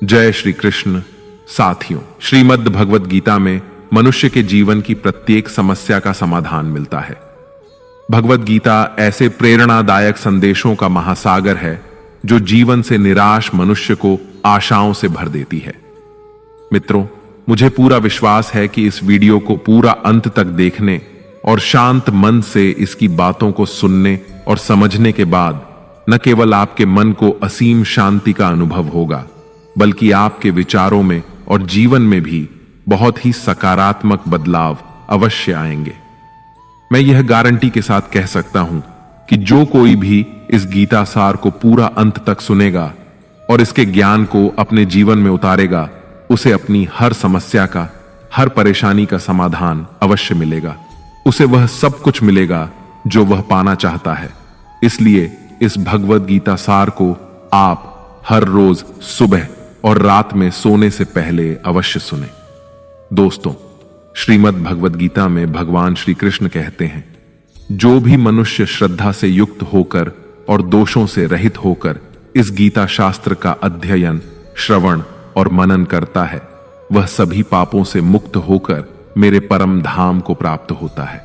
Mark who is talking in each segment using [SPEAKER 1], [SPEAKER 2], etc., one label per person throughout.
[SPEAKER 1] जय श्री कृष्ण। साथियों, श्रीमद् भगवद गीता में मनुष्य के जीवन की प्रत्येक समस्या का समाधान मिलता है। भगवद गीता ऐसे प्रेरणादायक संदेशों का महासागर है जो जीवन से निराश मनुष्य को आशाओं से भर देती है। मित्रों, मुझे पूरा विश्वास है कि इस वीडियो को पूरा अंत तक देखने और शांत मन से इसकी बातों को सुनने और समझने के बाद न केवल आपके मन को असीम शांति का अनुभव होगा, बल्कि आपके विचारों में और जीवन में भी बहुत ही सकारात्मक बदलाव अवश्य आएंगे। मैं यह गारंटी के साथ कह सकता हूं कि जो कोई भी इस गीता सार को पूरा अंत तक सुनेगा और इसके ज्ञान को अपने जीवन में उतारेगा, उसे अपनी हर समस्या का, हर परेशानी का समाधान अवश्य मिलेगा। उसे वह सब कुछ मिलेगा जो वह पाना चाहता है। इसलिए इस भगवद गीता सार को आप हर रोज सुबह और रात में सोने से पहले अवश्य सुने। दोस्तों, श्रीमद् भगवद गीता में भगवान श्री कृष्ण कहते हैं, जो भी मनुष्य श्रद्धा से युक्त होकर और दोषों से रहित होकर इस गीता शास्त्र का अध्ययन, श्रवण और मनन करता है, वह सभी पापों से मुक्त होकर मेरे परम धाम को प्राप्त होता है।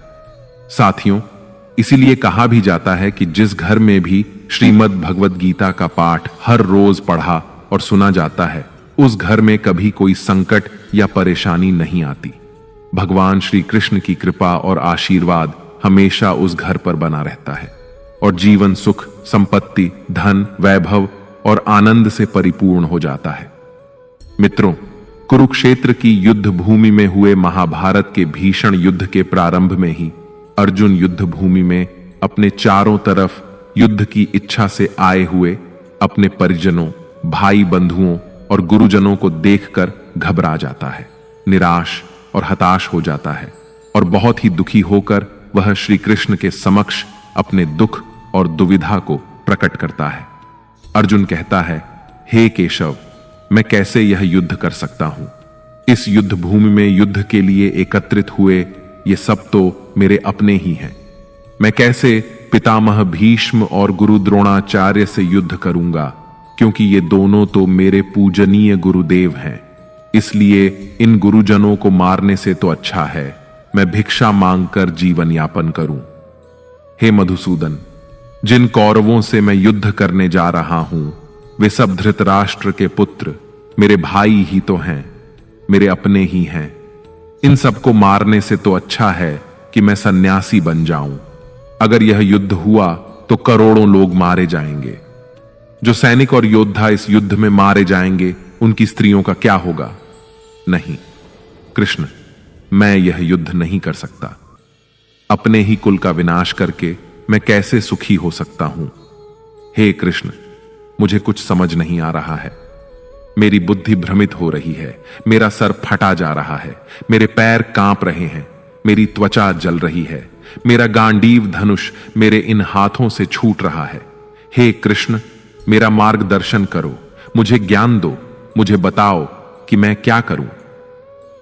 [SPEAKER 1] साथियों, इसीलिए कहा भी जाता है कि जिस घर में भी श्रीमद् भगवद गीता का पाठ हर रोज पढ़ा और सुना जाता है, उस घर में कभी कोई संकट या परेशानी नहीं आती। भगवान श्री कृष्ण की कृपा और आशीर्वाद हमेशा उस घर पर बना रहता है और जीवन सुख, संपत्ति, धन, वैभव और आनंद से परिपूर्ण हो जाता है। मित्रों, कुरुक्षेत्र की युद्ध भूमि में हुए महाभारत के भीषण युद्ध के प्रारंभ में ही अर्जुन युद्ध भूमि में अपने चारों तरफ युद्ध की इच्छा से आए हुए अपने परिजनों, भाई बंधुओं और गुरुजनों को देखकर घबरा जाता है, निराश और हताश हो जाता है और बहुत ही दुखी होकर वह श्री कृष्ण के समक्ष अपने दुख और दुविधा को प्रकट करता है। अर्जुन कहता है, हे केशव, मैं कैसे यह युद्ध कर सकता हूं? इस युद्ध भूमि में युद्ध के लिए एकत्रित हुए ये सब तो मेरे अपने ही हैं। मैं कैसे पितामह भीष्म और गुरु द्रोणाचार्य से युद्ध करूंगा, क्योंकि ये दोनों तो मेरे पूजनीय गुरुदेव हैं। इसलिए इन गुरुजनों को मारने से तो अच्छा है मैं भिक्षा मांगकर जीवन यापन करूं। हे मधुसूदन, जिन कौरवों से मैं युद्ध करने जा रहा हूं, वे सब धृतराष्ट्र के पुत्र मेरे भाई ही तो हैं, मेरे अपने ही हैं। इन सबको मारने से तो अच्छा है कि मैं सन्यासी बन जाऊं। अगर यह युद्ध हुआ तो करोड़ों लोग मारे जाएंगे। जो सैनिक और योद्धा इस युद्ध में मारे जाएंगे, उनकी स्त्रियों का क्या होगा? नहीं कृष्ण, मैं यह युद्ध नहीं कर सकता। अपने ही कुल का विनाश करके मैं कैसे सुखी हो सकता हूं? हे कृष्ण, मुझे कुछ समझ नहीं आ रहा है। मेरी बुद्धि भ्रमित हो रही है, मेरा सर फटा जा रहा है, मेरे पैर कांप रहे हैं, मेरी त्वचा जल रही है, मेरा गांडीव धनुष मेरे इन हाथों से छूट रहा है। हे कृष्ण, मेरा मार्गदर्शन करो, मुझे ज्ञान दो, मुझे बताओ कि मैं क्या करूं।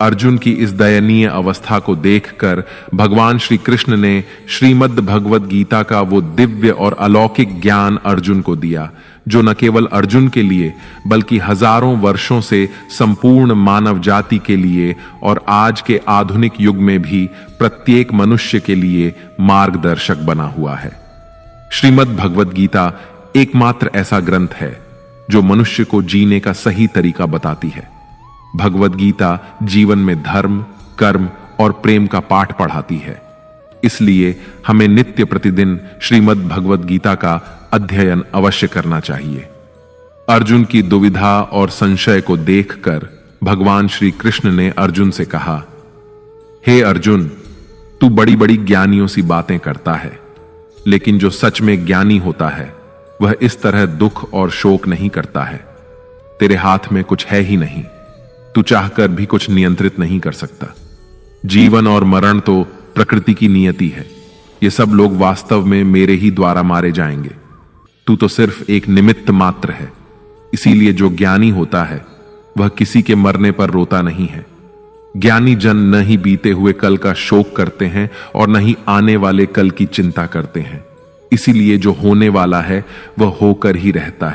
[SPEAKER 1] अर्जुन की इस दयनीय अवस्था को देखकर भगवान श्री कृष्ण ने श्रीमद् भगवद गीता का वो दिव्य और अलौकिक ज्ञान अर्जुन को दिया, जो न केवल अर्जुन के लिए बल्कि हजारों वर्षों से संपूर्ण मानव जाति के लिए और आज के आधुनिक युग में भी प्रत्येक मनुष्य के लिए मार्गदर्शक बना हुआ है। श्रीमद् भगवद गीता एकमात्र ऐसा ग्रंथ है जो मनुष्य को जीने का सही तरीका बताती है। भगवद गीता जीवन में धर्म, कर्म और प्रेम का पाठ पढ़ाती है। इसलिए हमें नित्य प्रतिदिन श्रीमद् भगवद गीता का अध्ययन अवश्य करना चाहिए। अर्जुन की दुविधा और संशय को देखकर भगवान श्री कृष्ण ने अर्जुन से कहा, हे अर्जुन, तू बड़ी बड़ी ज्ञानियों सी बातें करता है, लेकिन जो सच में ज्ञानी होता है वह इस तरह दुख और शोक नहीं करता है। तेरे हाथ में कुछ है ही नहीं, तू चाहकर भी कुछ नियंत्रित नहीं कर सकता। जीवन और मरण तो प्रकृति की नियति है। ये सब लोग वास्तव में मेरे ही द्वारा मारे जाएंगे। तू तो सिर्फ एक निमित्त मात्र है। इसीलिए जो ज्ञानी होता है वह किसी के मरने पर रोता नहीं है। ज्ञानी जन न ही बीते हुए कल का शोक करते हैं और न ही आने वाले कल की चिंता करते हैं। इसीलिए जो होने वाला है वह होकर ही रहता है।